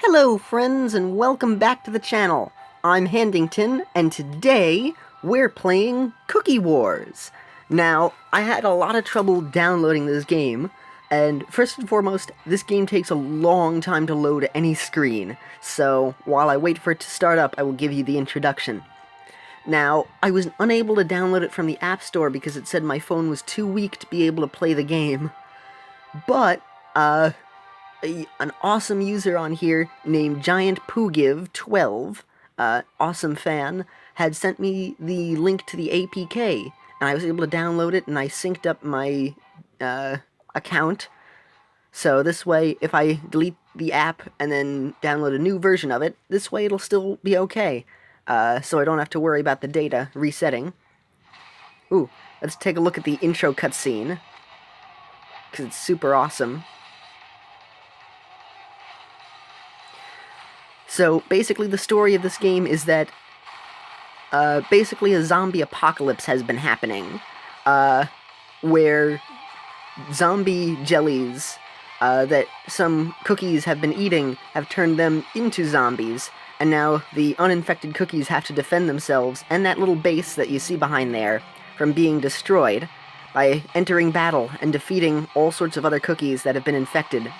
Hello friends and welcome back to the channel. I'm Handington and today we're playing Cookie Wars. Now, I had a lot of trouble downloading this game, and first and foremost, this game takes a long time to load any screen, so while I wait for it to start up, I will give you the introduction. Now, I was unable to download it from the App Store because it said my phone was too weak to be able to play the game, but, an awesome user on here named GiantPooGive12, awesome fan, had sent me the link to the APK, and I was able to download it, and I synced up my account. So this way, if I delete the app and then download a new version of it, this way it'll still be okay. So I don't have to worry about the data resetting. Ooh, let's take a look at the intro cutscene, because it's super awesome. So, basically the story of this game is that, basically a zombie apocalypse has been happening, where zombie jellies, that some cookies have been eating have turned them into zombies, and now the uninfected cookies have to defend themselves and that little base that you see behind there from being destroyed by entering battle and defeating all sorts of other cookies that have been infected.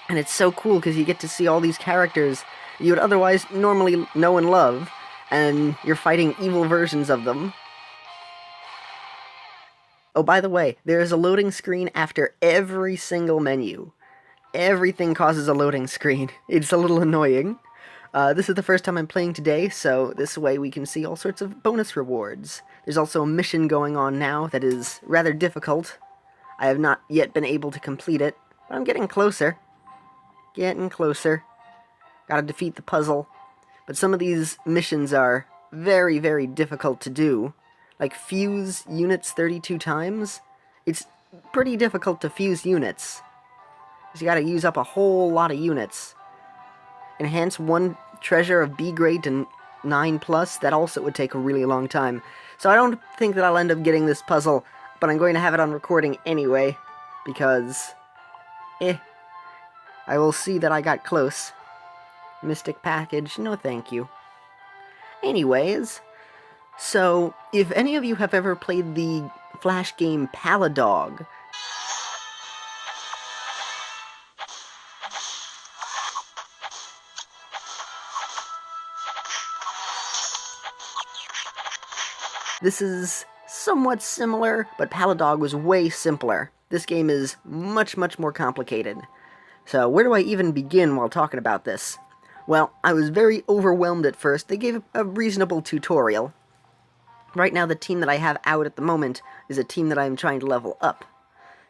And it's so cool because you get to see all these characters you would otherwise normally know and love, and you're fighting evil versions of them. Oh, by the way, there is a loading screen after every single menu. Everything causes a loading screen. It's a little annoying. This is the first time I'm playing today, so this way we can see all sorts of bonus rewards. There's also a mission going on now that is rather difficult. I have not yet been able to complete it, but I'm getting closer. Getting closer. Gotta defeat the puzzle. But some of these missions are very, very difficult to do. Like fuse units 32 times. It's pretty difficult to fuse units, because you gotta use up a whole lot of units. Enhance one treasure of B grade to 9+, that also would take a really long time. So I don't think that I'll end up getting this puzzle, but I'm going to have it on recording anyway, because, I will see that I got close. Mystic package, no thank you. Anyways, so, if any of you have ever played the Flash game Paladog, this is somewhat similar, but Paladog was way simpler. This game is much, much more complicated. So, where do I even begin while talking about this? Well, I was very overwhelmed at first. They gave a reasonable tutorial. Right now, the team that I have out at the moment is a team that I'm trying to level up.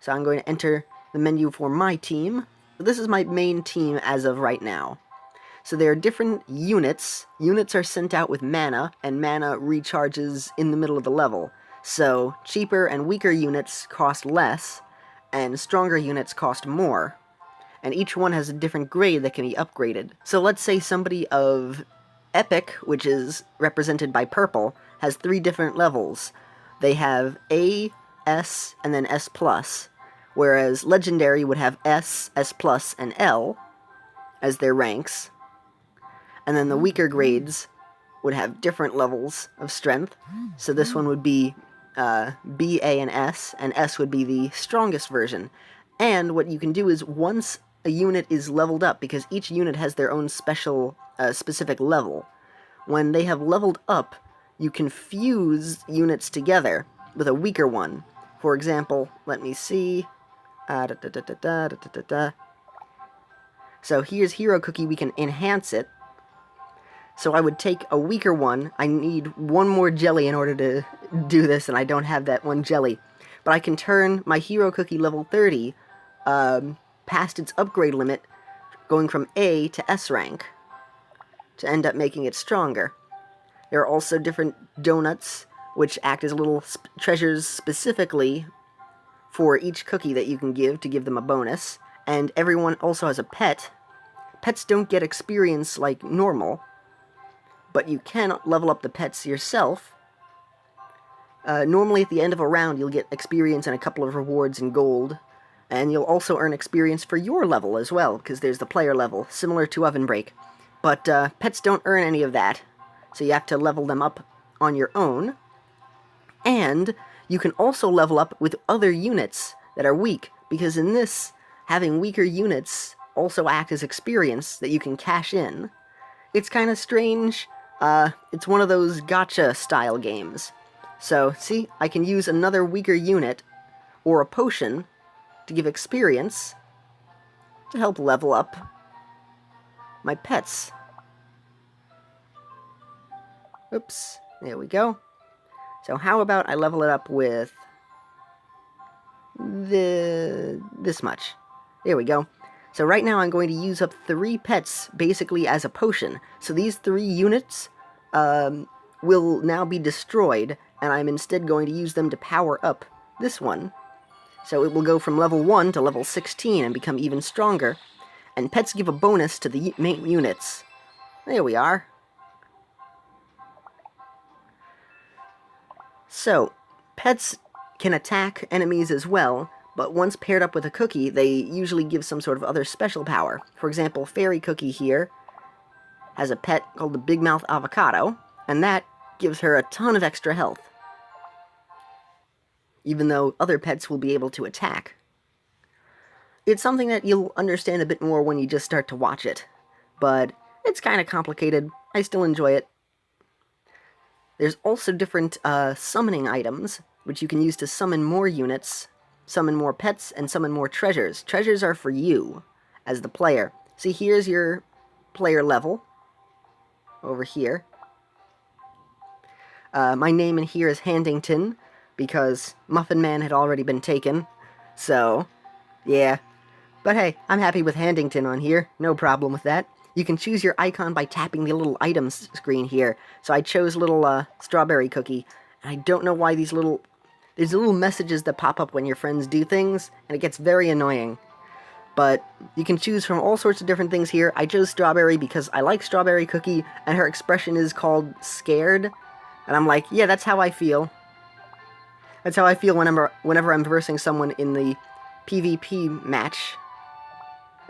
So I'm going to enter the menu for my team. This is my main team as of right now. So there are different units. Units are sent out with mana, and mana recharges in the middle of the level. So cheaper and weaker units cost less, and stronger units cost more. And each one has a different grade that can be upgraded. So let's say somebody of Epic, which is represented by purple, has 3 different levels. They have A, S, and then S+, whereas Legendary would have S, S+, and L as their ranks. And then the weaker grades would have different levels of strength. So this one would be B, A, and S would be the strongest version. And what you can do is once a unit is leveled up, because each unit has their own specific level. When they have leveled up, you can fuse units together with a weaker one. For example, let me see. So here's Hero Cookie, we can enhance it. So I would take a weaker one. I need one more jelly in order to do this, and I don't have that one jelly. But I can turn my Hero Cookie level 30, past its upgrade limit, going from A to S rank, to end up making it stronger. There are also different donuts, which act as little treasures specifically for each cookie that you can give to give them a bonus, and everyone also has a pet. Pets don't get experience like normal, but you can level up the pets yourself. Normally at the end of a round you'll get experience and a couple of rewards in gold, And you'll also earn experience for your level as well, because there's the player level, similar to Oven Break. But pets don't earn any of that, so you have to level them up on your own. And you can also level up with other units that are weak, because in this, having weaker units also act as experience that you can cash in. It's kind of strange. It's one of those gatcha style games. So, see, I can use another weaker unit, or a potion, to give experience, to help level up my pets. Oops, there we go. So how about I level it up with this much. There we go. So right now I'm going to use up 3 pets basically as a potion. So these 3 units will now be destroyed, and I'm instead going to use them to power up this one. So it will go from level 1 to level 16 and become even stronger. And pets give a bonus to the main units. There we are. So, pets can attack enemies as well, but once paired up with a cookie, they usually give some sort of other special power. For example, Fairy Cookie here has a pet called the Big Mouth Avocado, and that gives her a ton of extra health, even though other pets will be able to attack. It's something that you'll understand a bit more when you just start to watch it, but it's kind of complicated. I still enjoy it. There's also different summoning items, which you can use to summon more units, summon more pets, and summon more treasures. Treasures are for you, as the player. See, here's your player level, over here. My name in here is Handington, because Muffin Man had already been taken, so, yeah. But hey, I'm happy with Handington on here, no problem with that. You can choose your icon by tapping the little items screen here. So I chose little strawberry cookie. And I don't know why there's little messages that pop up when your friends do things, and it gets very annoying. But you can choose from all sorts of different things here. I chose strawberry because I like strawberry cookie, and her expression is called scared. And I'm like, yeah, that's how I feel. That's how I feel whenever I'm versing someone in the PvP match.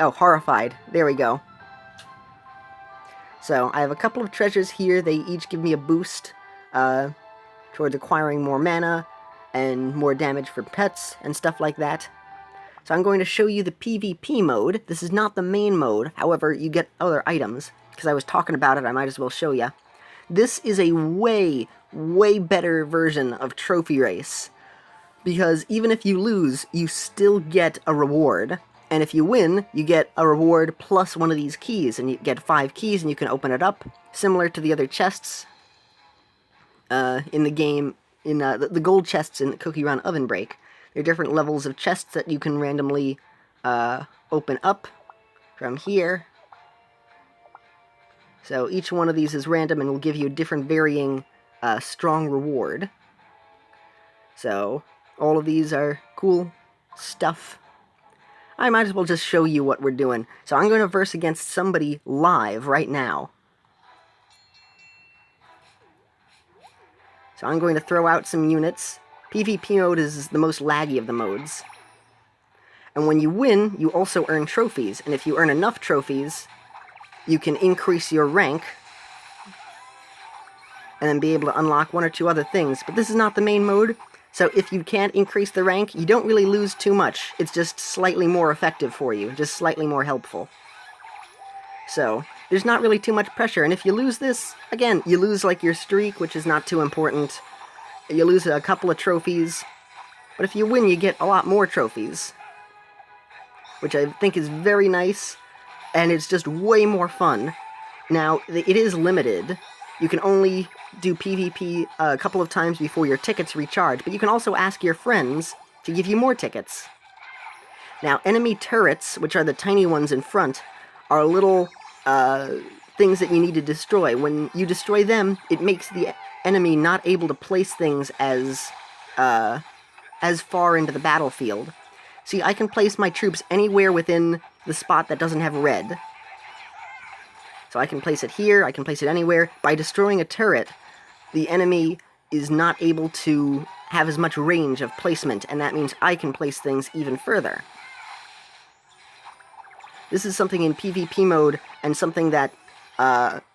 Oh, horrified. There we go. So, I have a couple of treasures here. They each give me a boost towards acquiring more mana and more damage for pets and stuff like that. So I'm going to show you the PvP mode. This is not the main mode. However, you get other items. Because I was talking about it, I might as well show you. This is a way, way better version of Trophy Race. Because even if you lose, you still get a reward. And if you win, you get a reward plus one of these keys, and you get 5 keys, and you can open it up, similar to the other chests in the game, in the gold chests in Cookie Run Oven Break. There are different levels of chests that you can randomly open up from here. So each one of these is random and will give you a different varying strong reward. So all of these are cool stuff. I might as well just show you what we're doing. So I'm going to verse against somebody live right now. So I'm going to throw out some units. PvP mode is the most laggy of the modes. And when you win, you also earn trophies. And if you earn enough trophies, you can increase your rank. And then be able to unlock 1 or 2 other things. But this is not the main mode. So if you can't increase the rank, you don't really lose too much. It's just slightly more effective for you, just slightly more helpful. So, there's not really too much pressure, and if you lose this, again, you lose like your streak, which is not too important. You lose a couple of trophies, but if you win, you get a lot more trophies. Which I think is very nice, and it's just way more fun. Now, it is limited. You can only do PvP a couple of times before your tickets recharge, but you can also ask your friends to give you more tickets. Now, enemy turrets, which are the tiny ones in front, are little things that you need to destroy. When you destroy them, it makes the enemy not able to place things as far into the battlefield. See, I can place my troops anywhere within the spot that doesn't have red. So I can place it here, I can place it anywhere. By destroying a turret, the enemy is not able to have as much range of placement, and that means I can place things even further. This is something in PvP mode, and something that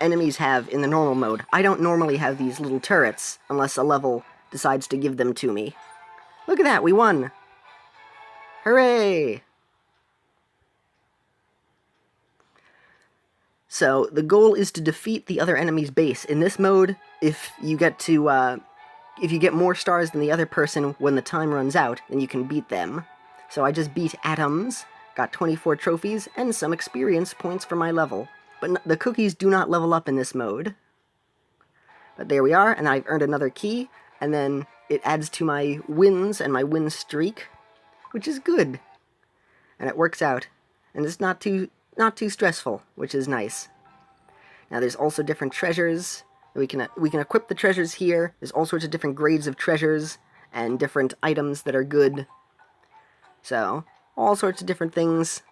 enemies have in the normal mode. I don't normally have these little turrets, unless a level decides to give them to me. Look at that, we won! Hooray! So, the goal is to defeat the other enemy's base. In this mode, if you get more stars than the other person when the time runs out, then you can beat them. So I just beat Atoms, got 24 trophies, and some experience points for my level. But the cookies do not level up in this mode. But there we are, and I've earned another key, and then it adds to my wins and my win streak, which is good. And it works out. And it's not too stressful, which is nice. Now there's also different treasures. We can equip the treasures here. There's all sorts of different grades of treasures and different items that are good. So, all sorts of different things.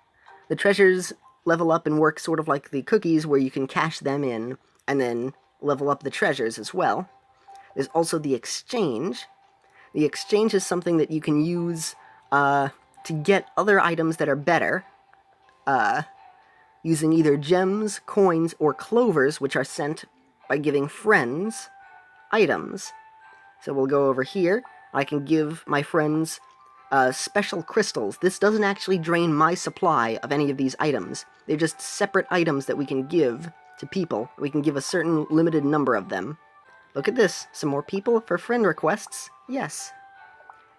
The treasures level up and work sort of like the cookies, where you can cash them in and then level up the treasures as well. There's also the exchange. The exchange is something that you can use to get other items that are better, using either gems, coins, or clovers, which are sent by giving friends items. So we'll go over here. I can give my friends special crystals. This doesn't actually drain my supply of any of these items. They're just separate items that we can give to people. We can give a certain limited number of them. Look at this. Some more people for friend requests. Yes.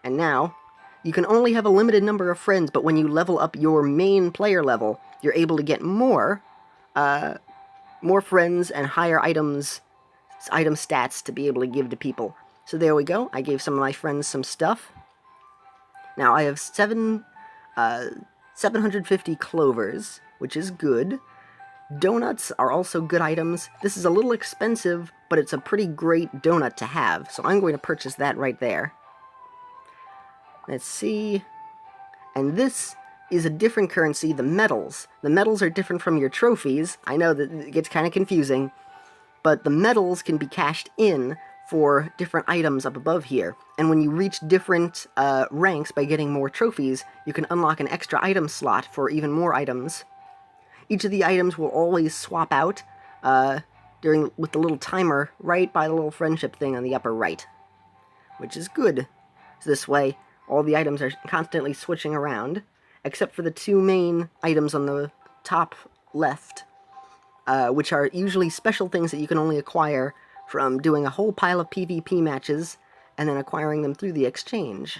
And now, you can only have a limited number of friends, but when you level up your main player level, you're able to get more friends and higher item stats to be able to give to people. So there we go. I gave some of my friends some stuff. Now I have 750 clovers, which is good. Donuts are also good items. This is a little expensive, but it's a pretty great donut to have, so I'm going to purchase that right there. Let's see. And this is a different currency, the medals. The medals are different from your trophies. I know that it gets kind of confusing, but the medals can be cashed in for different items up above here. And when you reach different ranks by getting more trophies, you can unlock an extra item slot for even more items. Each of the items will always swap out with the little timer right by the little friendship thing on the upper right, which is good. So this way, all the items are constantly switching around, except for the two main items on the top left, which are usually special things that you can only acquire from doing a whole pile of PvP matches and then acquiring them through the exchange.